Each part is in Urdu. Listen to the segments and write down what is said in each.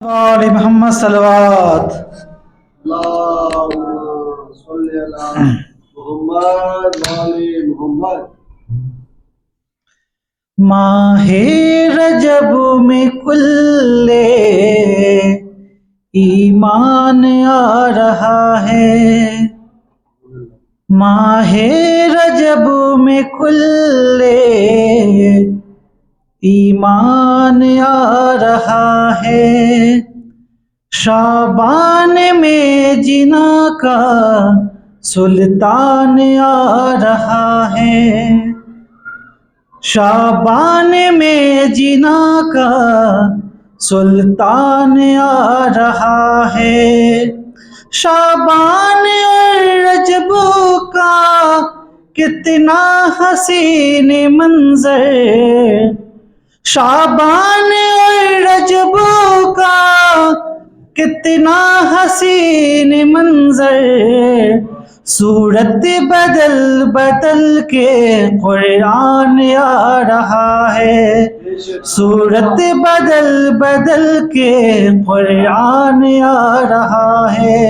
آل محمد صلوات اللهم صل على محمد وآل محمد۔ ماہ رجب میں کل ایمان آ رہا ہے، ماہ رجب میں کل ایمان آ رہا ہے، شعبان میں جنا کا سلطان آ رہا ہے، شعبان میں جنا کا سلطان آ رہا ہے، شعبان اور رجب کا کتنا حسین منظر، شعبان اور رجب کا کتنا حسین منظر، صورت بدل بدل کے قرآن آ رہا ہے، صورت بدل بدل کے قرآن آ رہا ہے۔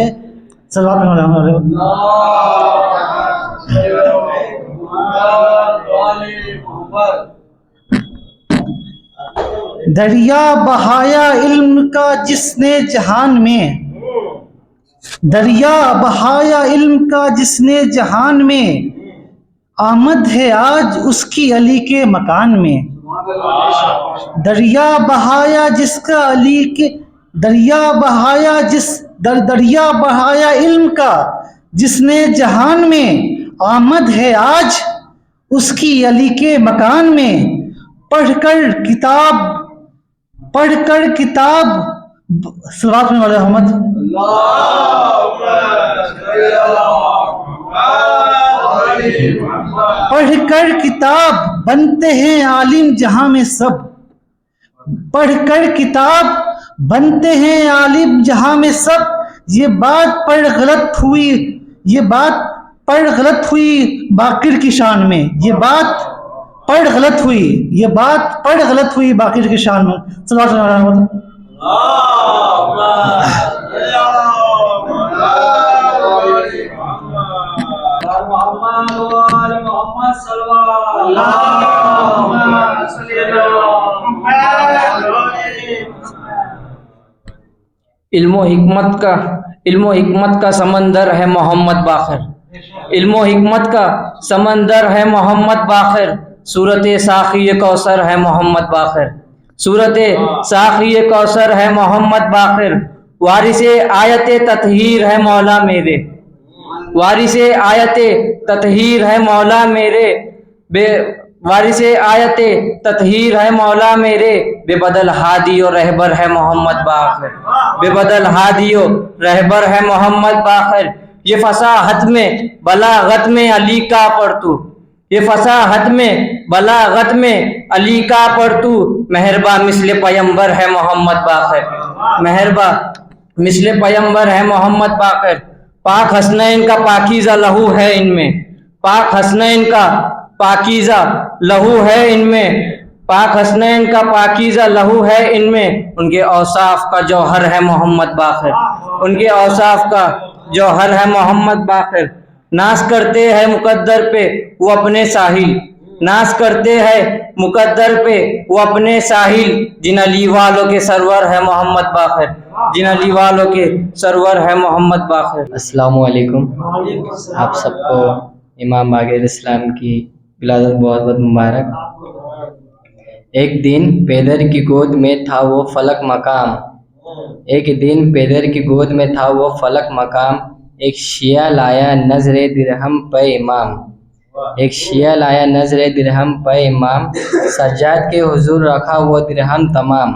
صلوات علیہ دریا بہایا علم کا جس نے جہان میں، دریا بہایا علم کا جس نے جہان میں، آمد ہے آج اس کی علی کے مکان میں، دریا بہایا جس کا علی کے، دریا بہایا دریا بہایا علم کا جس نے جہان میں، آمد ہے آج اس کی علی کے مکان میں، پڑھ کر کتاب صلوات میں علی محمد، پڑھ کر کتاب بنتے ہیں عالم جہاں میں سب، پڑھ کر کتاب بنتے ہیں عالم جہاں میں سب، یہ بات پڑھ غلط ہوئی، یہ بات پڑھ غلط ہوئی باقر کی شان میں، یہ بات پڑھ غلط ہوئی، یہ بات پڑھ غلط ہوئی باقر کی شان میں۔ صلوات اللہ علیہ وسلم۔ علم و حکمت کا سمندر ہے محمد باقر، علم و حکمت کا سمندر ہے محمد باقر، صورت ساقی کوثر ہے محمد باقر، صورت ساقی کوثر ہے محمد باقر، وارث آیت تطہیر ہے مولا میرے، وارث آیت تطہیر ہے مولا میرے، وارث آیت تطہیر ہے مولا میرے، بے بدل ہادی و رہبر ہے محمد باقر، بے بدل ہادی و رہبر ہے محمد باقر، یہ فصاحت میں بلاغت میں علی کا پڑتو، یہ فصاحت میں بلاغت میں علی کا پڑتو، مہربا مثل پیمبر ہے محمد باقر، مہربا مثل پیمبر ہے محمد باقر، پاک حسنین کا پاکیزہ لہو ہے ان میں، پاک حسنین کا پاکیزہ لہو ہے ان میں، پاک حسنین کا پاکیزہ لہو ہے ان میں، ان کے اوصاف کا جوہر ہے محمد باقر، ان کے اوصاف کا جوہر ہے محمد باقر، ناز کرتے ہیں مقدر پہ وہ اپنے ساحل، ناز کرتے ہیں مقدر پہ وہ اپنے ساحل، جن علی والوں کے سرور ہے محمد باقر، جن علی والوں کے سرور ہے محمد باقر۔ السلام علیکم، آپ سب کو امام باقر اسلام کی ولادت بہت بہت مبارک۔ ایک دن پیدر کی گود میں تھا وہ فلک مقام، ایک دن پیدر کی گود میں تھا وہ فلک مقام، ایک شیعہ لایا نظر درہم پہ امام، ایک شیعہ لایا نظر درہم پہ امام، سجاد کے حضور رکھا وہ درہم تمام،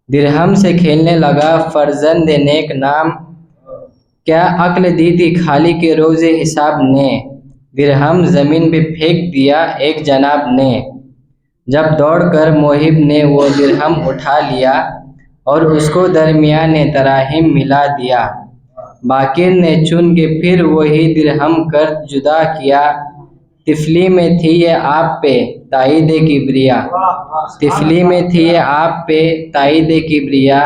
درہم سے کھیلنے لگا فرزند نیک نام، کیا عقل دی تھی خالی کے روز حساب نے، درہم زمین پہ پھینک دیا ایک جناب نے، جب دوڑ کر موہب نے وہ درہم اٹھا لیا، اور اس کو درمیان تراہم ملا دیا، باقر نے چن کے پھر وہی درہم کر جدا کیا، طفلی میں تھی یہ آپ پہ تائید کبریا، طفلی میں تھی یہ آپ پہ تائید کبریا،